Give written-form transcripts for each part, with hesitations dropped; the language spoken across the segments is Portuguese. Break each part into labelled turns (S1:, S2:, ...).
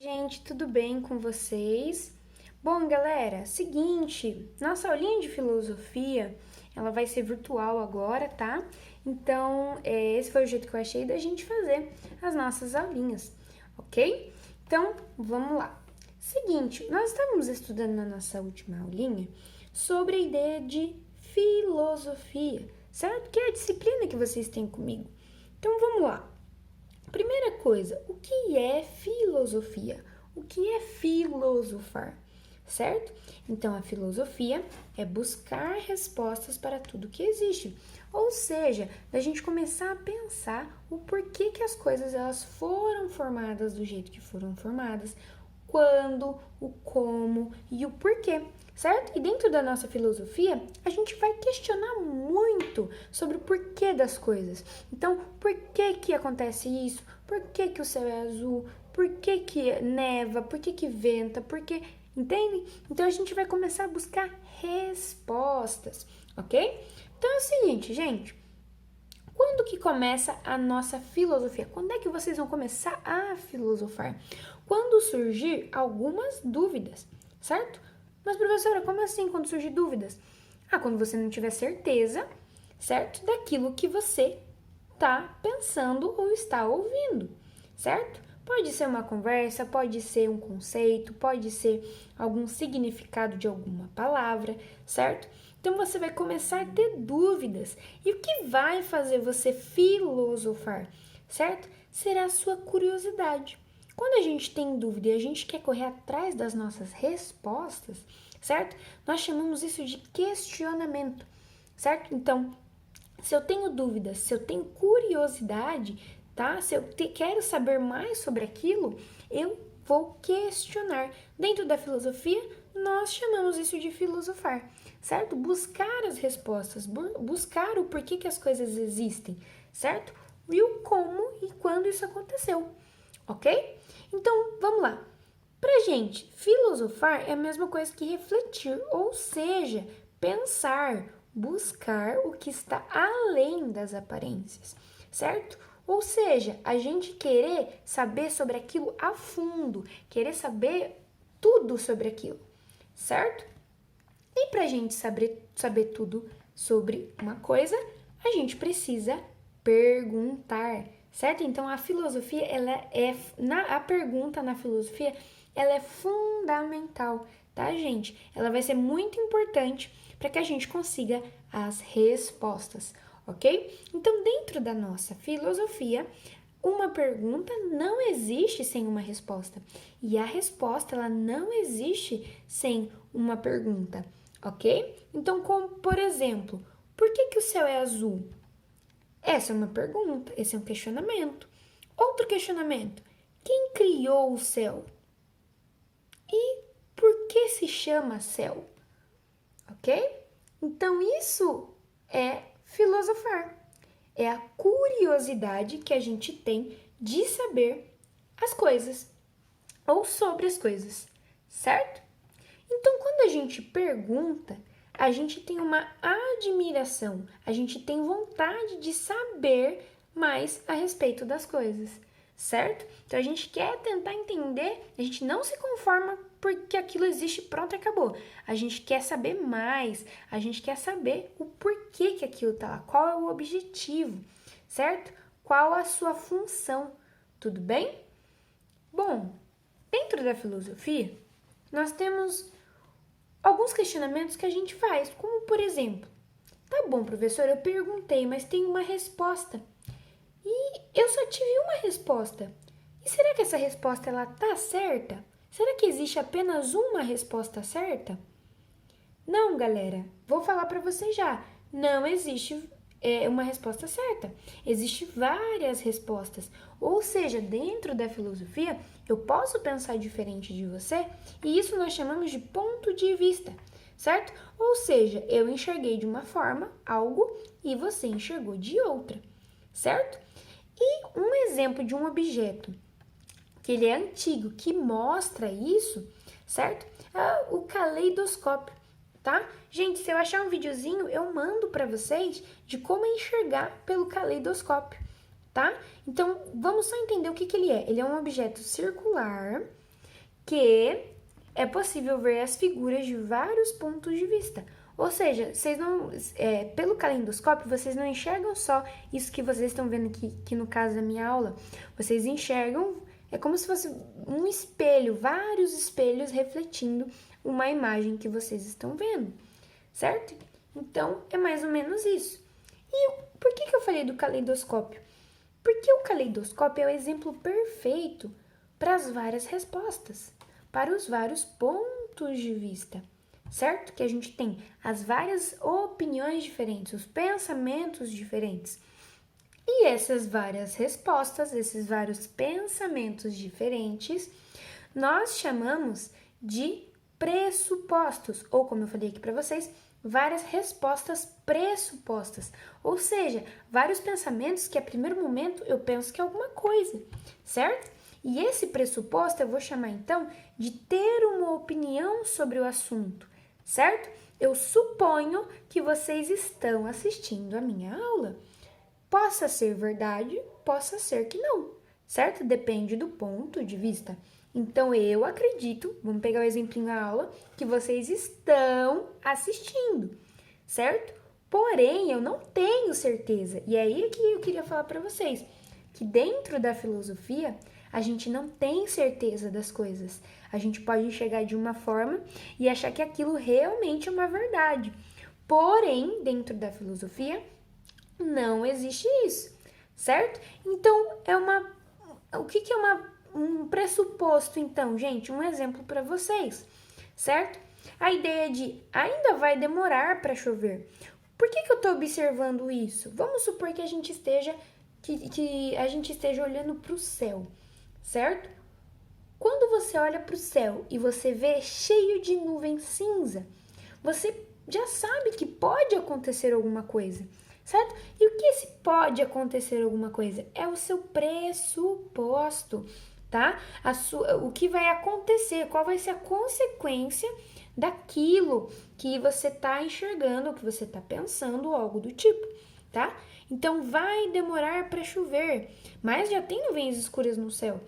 S1: Gente, tudo bem com vocês? Bom, galera, seguinte, nossa aulinha de filosofia, ela vai ser virtual agora, tá? Então, esse foi o jeito que eu achei da gente fazer as nossas aulinhas, ok? Então, vamos lá. Seguinte, nós estávamos estudando na nossa última aulinha sobre a ideia de filosofia, certo? Que é a disciplina que vocês têm comigo. Então, vamos lá. Primeira coisa, o que é filosofia? O que é filosofar? Certo? Então, a filosofia é buscar respostas para tudo que existe. Ou seja, da gente começar a pensar o porquê que as coisas elas foram formadas do jeito que foram formadas, quando, o como e o porquê, certo? E dentro da nossa filosofia, a gente vai questionar muito sobre o porquê das coisas. Então, por que que acontece isso? Por que que o céu é azul? Por que que neva? Por que que venta? Por que... Entende? Então, a gente vai começar a buscar respostas, ok? Então, é o seguinte, gente. Quando que começa a nossa filosofia? Quando é que vocês vão começar a filosofar? Quando surgir algumas dúvidas, certo? Mas, professora, como assim quando surgir dúvidas? Quando você não tiver certeza, certo? Daquilo que você está pensando ou está ouvindo, certo? Pode ser uma conversa, pode ser um conceito, pode ser algum significado de alguma palavra, certo? Então você vai começar a ter dúvidas. E o que vai fazer você filosofar, certo? Será a sua curiosidade. Quando a gente tem dúvida e a gente quer correr atrás das nossas respostas, certo? Nós chamamos isso de questionamento, certo? Então, se eu tenho dúvidas, se eu tenho curiosidade, tá? Se eu quero saber mais sobre aquilo, eu vou questionar. Dentro da filosofia, nós chamamos isso de filosofar, certo? Buscar as respostas, buscar o porquê que as coisas existem, certo? E o como e quando isso aconteceu, ok? Então, vamos lá. Pra gente, filosofar é a mesma coisa que refletir, ou seja, pensar, buscar o que está além das aparências, certo? Ou seja, a gente querer saber sobre aquilo a fundo, querer saber tudo sobre aquilo, certo? E para a gente saber tudo sobre uma coisa, a gente precisa perguntar, certo? Então a filosofia, a pergunta na filosofia, ela é fundamental, tá, gente? Ela vai ser muito importante para que a gente consiga as respostas, ok? Então, dentro da nossa filosofia, uma pergunta não existe sem uma resposta. E a resposta, ela não existe sem uma pergunta, ok? Então, como por exemplo, por que que o céu é azul? Essa é uma pergunta, esse é um questionamento. Outro questionamento, quem criou o céu? E por que se chama céu? Ok? Então, isso é filosofar. É a curiosidade que a gente tem de saber as coisas ou sobre as coisas, certo? Então, quando a gente pergunta, a gente tem uma admiração, a gente tem vontade de saber mais a respeito das coisas, certo? Então, a gente quer tentar entender, a gente não se conforma porque aquilo existe, pronto, acabou. A gente quer saber mais, a gente quer saber o porquê que aquilo tá lá, qual é o objetivo, certo? Qual a sua função, tudo bem? Bom, dentro da filosofia, nós temos alguns questionamentos que a gente faz, como por exemplo, tá bom, professor, eu perguntei, mas tem uma resposta. E eu só tive uma resposta. E será que essa resposta ela tá certa? Será que existe apenas uma resposta certa? Não, galera, vou falar para você já. Não existe uma resposta certa. Existem várias respostas. Ou seja, dentro da filosofia, eu posso pensar diferente de você e isso nós chamamos de ponto de vista, certo? Ou seja, eu enxerguei de uma forma algo e você enxergou de outra, certo? E um exemplo de um objeto que ele é antigo, que mostra isso, certo? O caleidoscópio, tá? Gente, se eu achar um videozinho, eu mando para vocês de como enxergar pelo caleidoscópio, tá? Então, vamos só entender o que ele é. Ele é um objeto circular, que é possível ver as figuras de vários pontos de vista. Ou seja, vocês não, pelo calendoscópio, vocês não enxergam só isso que vocês estão vendo aqui, que no caso da minha aula. Vocês enxergam, é como se fosse um espelho, vários espelhos refletindo uma imagem que vocês estão vendo, certo? Então, é mais ou menos isso. E por que eu falei do caleidoscópio? Porque o caleidoscópio é o exemplo perfeito para as várias respostas, para os vários pontos de vista, certo? Que a gente tem as várias opiniões diferentes, os pensamentos diferentes. E essas várias respostas, esses vários pensamentos diferentes, nós chamamos de pressupostos, ou como eu falei aqui para vocês, várias respostas pressupostas, ou seja, vários pensamentos que a primeiro momento eu penso que é alguma coisa, certo? E esse pressuposto eu vou chamar então de ter uma opinião sobre o assunto, certo? Eu suponho que vocês estão assistindo a minha aula. Possa ser verdade, possa ser que não, certo? Depende do ponto de vista. Então, eu acredito, vamos pegar o exemplinho da aula, que vocês estão assistindo, certo? Porém, eu não tenho certeza. E é aí que eu queria falar para vocês, que dentro da filosofia, a gente não tem certeza das coisas. A gente pode enxergar de uma forma e achar que aquilo realmente é uma verdade. Porém, dentro da filosofia, não existe isso, certo? Então, o que é um pressuposto, então, gente? Um exemplo para vocês, certo? A ideia de ainda vai demorar para chover. Por que eu estou observando isso? Vamos supor que a gente esteja olhando para o céu, certo? Quando você olha para o céu e você vê cheio de nuvem cinza, você já sabe que pode acontecer alguma coisa, certo? E o que esse pode acontecer alguma coisa? É o seu pressuposto, tá? O que vai acontecer, qual vai ser a consequência daquilo que você está enxergando, que você está pensando, algo do tipo, tá? Então, vai demorar para chover, mas já tem nuvens escuras no céu.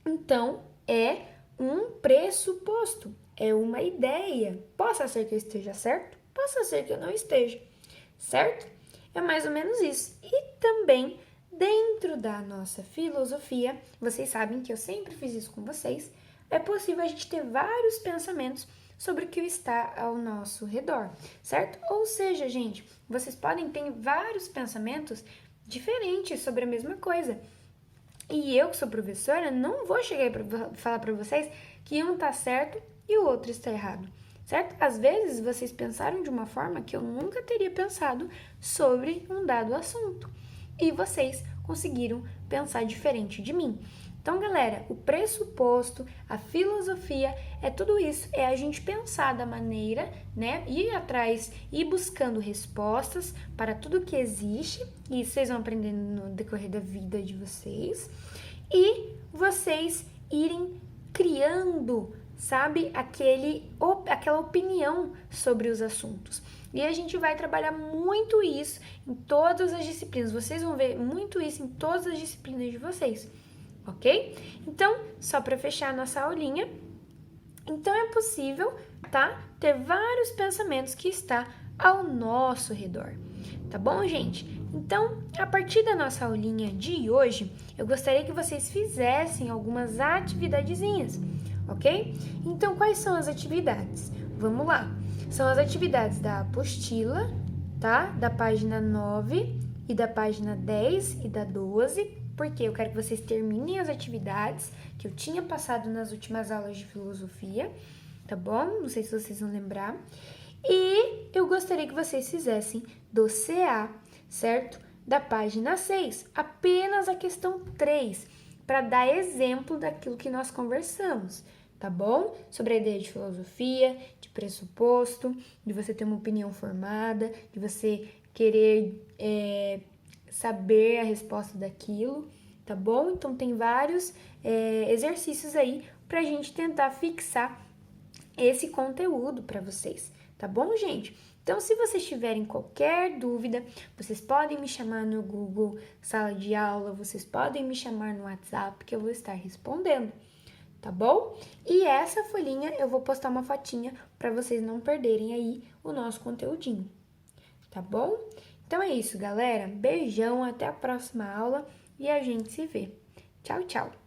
S1: Então, é um pressuposto, é uma ideia. Possa ser que eu esteja certo, possa ser que eu não esteja, certo? É mais ou menos isso. E também, dentro da nossa filosofia, vocês sabem que eu sempre fiz isso com vocês, é possível a gente ter vários pensamentos sobre o que está ao nosso redor, certo? Ou seja, gente, vocês podem ter vários pensamentos diferentes sobre a mesma coisa. E eu, que sou professora, não vou chegar para falar para vocês que um está certo e o outro está errado, certo? Às vezes, vocês pensaram de uma forma que eu nunca teria pensado sobre um dado assunto. E vocês conseguiram pensar diferente de mim. Então, galera, o pressuposto, a filosofia, é tudo isso. É a gente pensar da maneira, né? Ir atrás, ir buscando respostas para tudo que existe. E vocês vão aprendendo no decorrer da vida de vocês. E vocês irem criando, sabe, aquela opinião sobre os assuntos. E a gente vai trabalhar muito isso em todas as disciplinas. Vocês vão ver muito isso em todas as disciplinas de vocês. Ok? Então, só para fechar a nossa aulinha, então é possível, tá? Ter vários pensamentos que está ao nosso redor, tá bom, gente? Então, a partir da nossa aulinha de hoje, eu gostaria que vocês fizessem algumas atividadezinhas, ok? Então, quais são as atividades? Vamos lá! São as atividades da apostila, tá? Da página 9 e da página 10 e da 12, porque eu quero que vocês terminem as atividades que eu tinha passado nas últimas aulas de filosofia, tá bom? Não sei se vocês vão lembrar. E eu gostaria que vocês fizessem do CA, certo? Da página 6, apenas a questão 3, para dar exemplo daquilo que nós conversamos, tá bom? Sobre a ideia de filosofia, de pressuposto, de você ter uma opinião formada, de você querer saber a resposta daquilo, tá bom? Então, tem vários exercícios aí pra gente tentar fixar esse conteúdo para vocês, tá bom, gente? Então, se vocês tiverem qualquer dúvida, vocês podem me chamar no Google Sala de Aula, vocês podem me chamar no WhatsApp, que eu vou estar respondendo, tá bom? E essa folhinha eu vou postar uma fotinha para vocês não perderem aí o nosso conteúdinho, tá bom? Então é isso, galera. Beijão, até a próxima aula e a gente se vê. Tchau, tchau!